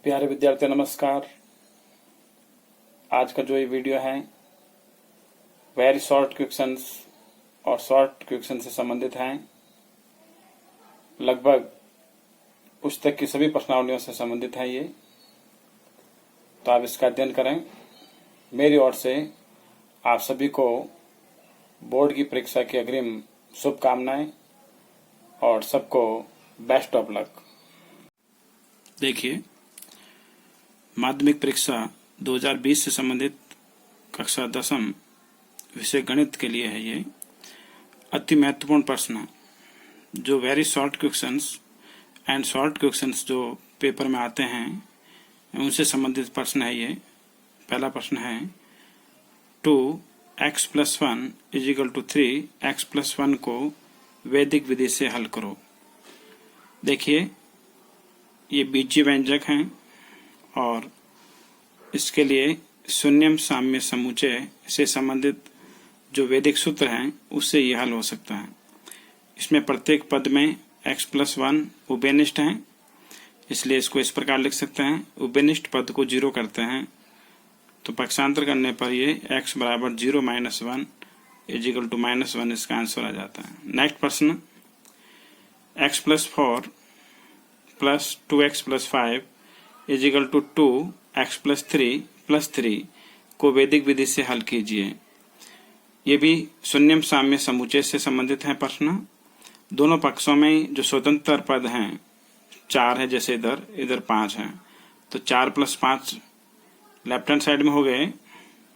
प्यारे विद्यार्थी नमस्कार। आज का जो ये वीडियो है वेरी शॉर्ट क्वेश्चंस और शॉर्ट क्वेश्चन से संबंधित हैं। लगभग पुस्तक की सभी प्रश्नावलियों से संबंधित है ये, तो आप इसका अध्ययन करें। मेरी ओर से आप सभी को बोर्ड की परीक्षा की अग्रिम शुभकामनाएं और सबको बेस्ट ऑफ लक। देखिए, माध्यमिक परीक्षा 2020 से संबंधित कक्षा 10वीं विषय गणित के लिए है ये अति महत्वपूर्ण प्रश्न, जो very short questions and short questions जो पेपर में आते हैं उनसे संबंधित प्रश्न है ये। पहला प्रश्न है 2x + 1 = 3x + 1 को वैदिक विधि से हल करो। देखिए, ये बीजीय व्यंजक हैं और इसके लिए शून्यम साम्य समुच्चय से संबंधित जो वैदिक सूत्र हैं उससे ये हल हो सकता है। इसमें प्रत्येक पद में x + 1 उभयनिष्ठ हैं, इसलिए इसको इस प्रकार लिख सकते हैं। उभयनिष्ठ पद को 0 करते हैं तो पक्षांतर करने पर ये x = 0 - 1 = -1 इसका आंसर आ जाता है। नेक्स्ट प्रश्न, x + 4 + 2x + 5 = 2x + 3 + 3 को वैदिक विधि से हल कीजिए। ये भी शून्यम साम्य समुच्चय से संबंधित है प्रश्न। दोनों पक्षों में जो स्वतंत्र पद हैं 4 है, जैसे इधर 5 है, तो 4 + 5 लेफ्ट हैंड साइड में हो गए,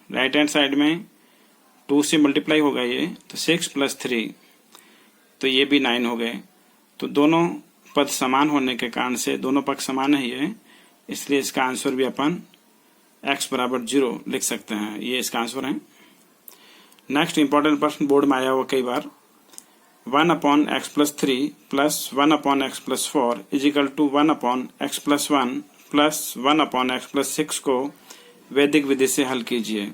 राइट हैंड साइड में 2 से मल्टीप्लाई होगा ये, तो 6 + 3 तो ये भी 9 हो गए। तो दोनों पद समान होने के कारण से दोनों पक्ष समान है ये, इसलिए इसका आंसर भी अपन x = 0 लिख सकते हैं। ये इसका आंसर है। नेक्स्ट इंपॉर्टेंट प्रश्न बोर्ड में आया हुआ कई बार, 1/x + 3 + 1/x + 4 = 1/x + 1 + 1/x + 6 को वैदिक विधि से हल कीजिए।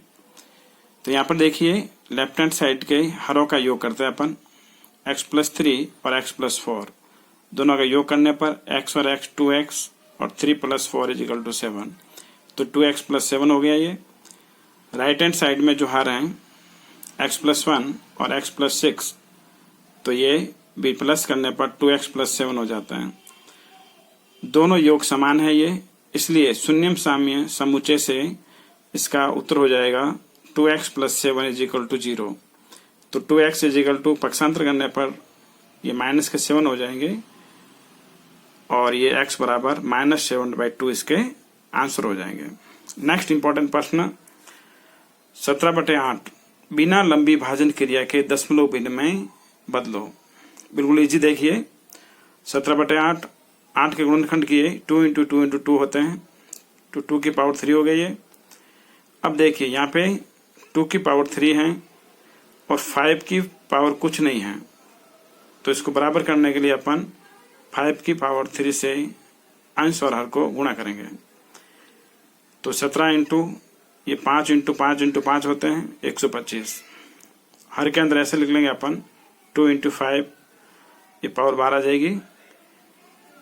तो यहाँ पर देखिए, लेफ्ट हैंड साइड के हरों का योग करते हैं अपन, x + 3 और x + 4 दोनों का योग करने पर x और x 2x और 3 + 4 = 7, तो 2x + 7 हो गया ये। राइट हैंड साइड में जो हर हैं x + 1 और x + 6, तो ये भी प्लस करने पर 2x + 7 हो जाता है। दोनों योग समान है ये, इसलिए शून्यम साम्य समुच्चय से इसका उत्तर हो जाएगा 2x + 7 = 0। तो 2x = पक्षांतर करने पर ये -7 हो जाएंगे और ये x = -7/2 इसके आंसर हो जाएंगे। नेक्स्ट इंपॉर्टेंट प्रश्न 17/8 बिना लंबी भाजन क्रिया के दशमलव भिन्न में बदलो। बिल्कुल इजी। देखिए, 17/8 8 के गुणनखंड किए 2 × 2 × 2 होते हैं, तो 2 की पावर 3 हो गई है। अब देखिए, यहाँ पे 2 की पावर 3 है और 5 की पावर कुछ नहीं है, तो इसको बराबर करने के लिए अपन 5 की पावर 3 से अंश और हर को गुणा करेंगे। तो 17 × ये 5 × 5 × 5 होते हैं 125। हर के अंदर ऐसे लिख लेंगे अपन 2 × 5, ये पावर 12 आ जाएगी।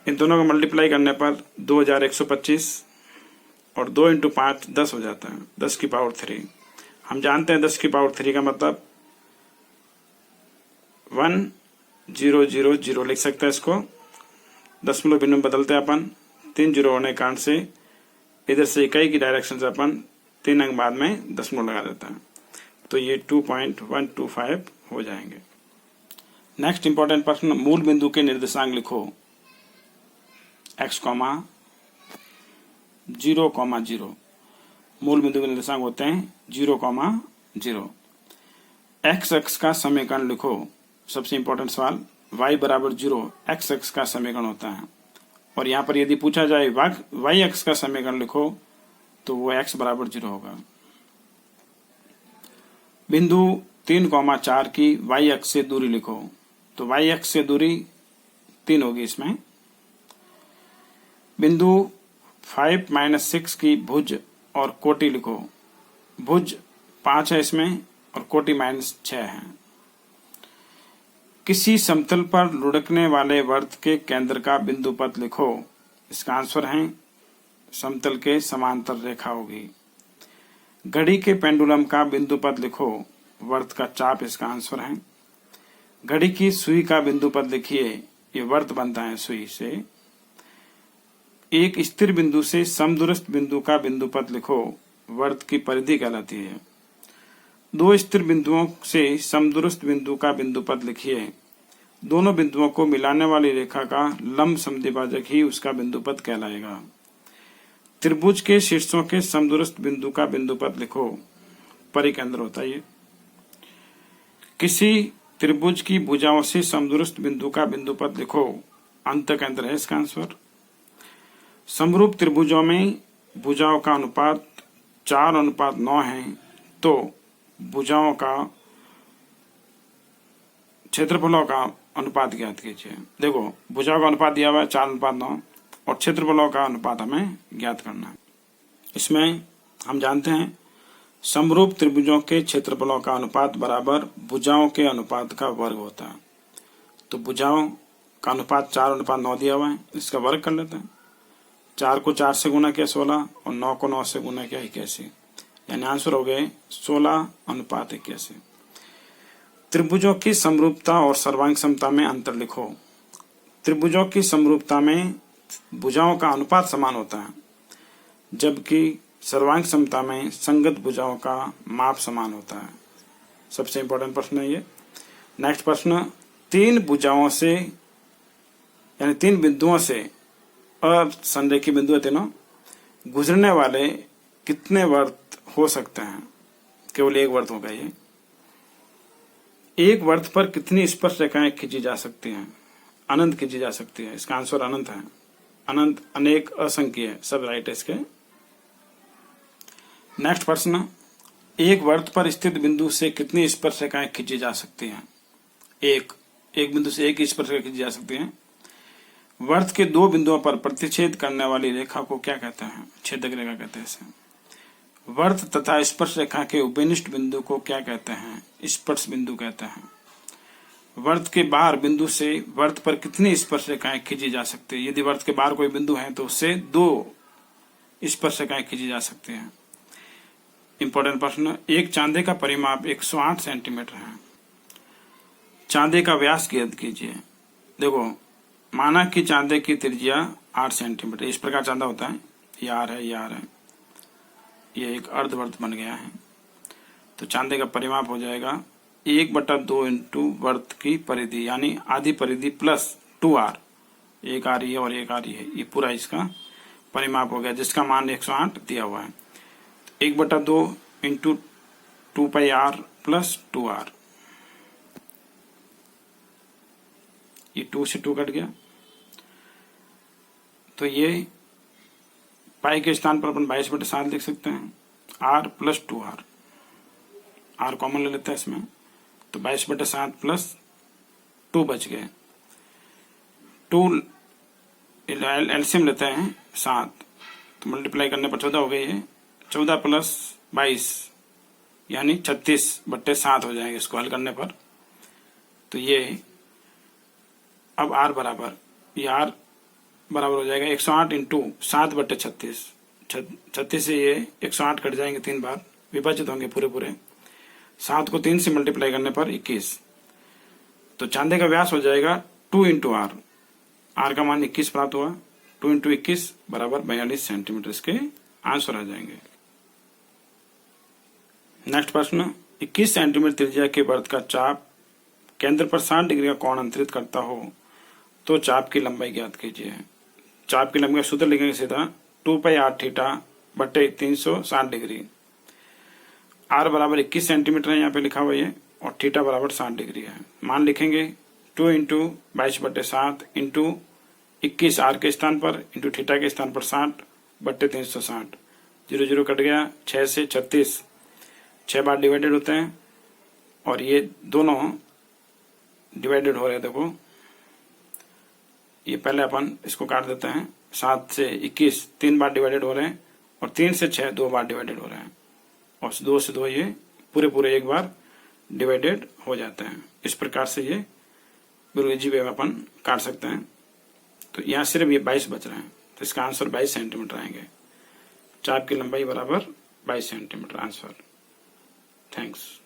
इन दोनों को मल्टीप्लाई करने पर 2125 और 2 × 5 10 हो जाता है, 10 की पावर 3। हम जानते हैं 10 की पावर 3 का मतलब 1000 लिख सकते हैं इसको। दशमलव भिन्न में बदलते हैं अपन, 3 0 होने के कारण से इधर से इकाई की डायरेक्शन से अपन 3 अंक बाद में दशमलव लगा देता है, तो ये 2.125 हो जाएंगे। नेक्स्ट इंपॉर्टेंट प्रश्न, मूल बिंदु के निर्देशांक लिखो। x, 0, 0 मूल बिंदु के निर्देशांक होते हैं 0, 0। x अक्ष का समीकरण लिखो। सबसे इंपॉर्टेंट सवाल, y = 0 x अक्ष का समीकरण होता है, और यहाँ पर यदि पूछा जाए y अक्ष का समीकरण लिखो तो वो x = 0 होगा। बिंदु 3, 4 की y अक्ष से दूरी लिखो। तो y अक्ष से दूरी 3 होगी इसमें। बिंदु 5 - 6 की भुज और कोटि लिखो। भुज 5 है इसमें और कोटि -6 है। किसी समतल पर लुढ़कने वाले वृत्त के केंद्र का बिंदु पथ लिखो। इसका आंसर है समतल के समांतर रेखा होगी। घड़ी के पेंडुलम का बिंदु पद लिखो, वर्त का चाप इसका आंसर है। घड़ी की सुई का बिंदु पद लिखिए, ये वर्त बनता है सुई से। एक स्थिर बिंदु से समदूरस्थ बिंदु का बिंदु पद लिखो, वर्त की परिधि कहलाती है। दो स्थिर बिंदुओं से समदूरस्थ बिंदु का बिंदु पद लिखिए, दोनों बिंदुओं को मिलाने वाली रेखा का लंब समद्विभाजक ही उसका बिंदु पद कहलाएगा। त्रिभुज के शीर्षों के समदूरस्थ बिंदु का बिंदु पद लिखो, परिकेंद्र होता है ये। किसी त्रिभुज की भुजाओं से समदूरस्थ बिंदु का बिंदु पद लिखो, अंतकेंद्र है इसका आंसर। समरूप त्रिभुजों में भुजाओं का अनुपात 4:9 है, तो भुजाओं का क्षेत्रफलों का अनुपात ज्ञात कीजिए। देखो भुजाओं का अनुपात दिया हुआ है 4:9 और क्षेत्रफलों का अनुपात हमें ज्ञात करना है। इसमें हम जानते हैं समरूप त्रिभुजों के क्षेत्रफलों का अनुपात बराबर भुजाओं के अनुपात का वर्ग होता है। तो भुजाओं का अनुपात 4:9 दिया हुआ है, इसका वर्ग कर लेते हैं। 4 को 4 से गुना किया 16 और 9 को 9 से गुना किया 81, यानी आंसर हो गए 16:81। त्रिभुजों की समरूपता और सर्वांग समता में अंतर लिखो। त्रिभुजों की समरूपता में भुजाओं का अनुपात समान होता है, जबकि सर्वांग समता में संगत भुजाओं का माप समान होता है। सबसे इंपॉर्टेंट प्रश्न है ये। नेक्स्ट प्रश्न, तीन भुजाओं से यानी तीन बिंदुओं से असंरेखी बिंदु है तीनों, गुजरने वाले कितने वर्त हो सकते हैं? केवल एक वर्त होगा ये। एक वर्त पर कितनी स्पर्श रेखाएं खींची जा सकती हैं? अनंत खींची जा सकती है, इसका आंसर अनंत है। अनंत, अनेक, असंख्य सब राइट है इसके। नेक्स्ट प्रश्न, एक वर्त पर स्थित बिंदु से कितनी स्पर्श रेखाएं खींची जा सकती हैं? एक बिंदु से एक स्पर्श रेखा खींची जा सकती है। वर्त के दो बिंदुओं पर प्रतिच्छेद करने वाली रेखा को क्या कहते हैं? छेदक रेखा कहते हैं इसे। वर्त तथा स्पर्श रेखा के उपनिष्ठ बिंदु को क्या कहते हैं? स्पर्श बिंदु कहते हैं। वर्त के बाहर बिंदु से वर्त पर कितनी स्पर्श रेखाएं खींची जा सकती है? यदि वर्त के बाहर कोई बिंदु है तो उससे 2 स्पर्श रेखाएं खींची जा सकती हैं। इंपॉर्टेंट प्रश्न, एक चांदे का परिमाप 108 सेंटीमीटर है। चांदे का व्यास ज्ञात कीजिए। देखो माना कि चांदे की त्रिज्या 8 सेंटीमीटर, इस प्रकार चांदा होता है, ये आर है, ये एक अर्धवर्त बन गया है। तो चांदे का परिमाप हो जाएगा 1/2 इंटू वर्त की परिधि यानी आधी परिधि प्लस 2r, एक आ रही है और एक आ रही है, ये पूरा इसका परिमाप हो गया, जिसका मान 108 दिया हुआ है। 1/2 इंटू 2πr प्लस 2r, ये 2 से 2 कट गया, तो ये पाई के स्थान पर अपन 22/7 लिख सकते हैं। r plus 2r, r common ले लेते हैं इसमें, तो 22/7 प्लस 2 बच गए। 2 एलसीएम लेते हैं 7, तो मल्टीप्लाई करने पर 14 हो गई है। 14 प्लस 22 यानी 36/7 हो जाएंगे इसको हल करने पर। तो ये अब r बराबर, ये r बराबर हो जाएगा 108 इंटू 7/36। 36 से ये 108 कट जाएंगे, 3 बार विभाजित होंगे पूरे। 7 को 3 से मल्टीप्लाई करने पर 21। तो चांदे का व्यास हो जाएगा 2 इंटू r, r का मान 21 प्राप्त हुआ। 2 इंटू 21 बराबर 42 सेंटीमीटर इसके आंसर आ जाएंगे। नेक्स्ट प्रश्न, 21 सेंटीमीटर त्रिज्या के वर्त का चाप केंद्र पर 60 डिग्री का कोण अंतरित करता हो तो चाप की लंबाई ज्ञात कीजिए। चाप की लंबाई का सूत्र लिखेंगे सीधा 2πr थीटा बटे 360 डिग्री। r बराबर 21 सेंटीमीटर है यहाँ पे लिखा हुआ है, और थीटा बराबर 60 डिग्री है। मान लिखेंगे 2 इंटू 22/7 इंटू 21 r के स्थान पर इंटू थीटा के स्थान पर 60/360। 0 0 कट गया, 6 से 36 6 बार डिवाइडेड होते हैं, और ये दोनों डिवाइडेड हो रहे हैं। देखो ये पहले अपन इसको काट देते हैं। 7 से 21 3 बार डिवाइडेड हो रहे हैं, और 3 से 6 2 बार डिवाइडेड हो रहे हैं, और 2 से 2 ये पूरे एक बार डिवाइडेड हो जाते हैं। इस प्रकार से ये बिल्कुल इजी वे में अपन काट सकते हैं। तो यहाँ सिर्फ ये 22 बच रहे हैं, तो इसका आंसर 22 सेंटीमीटर आएंगे। चाप की लंबाई बराबर 22 सेंटीमीटर। आंसर। थैंक्स।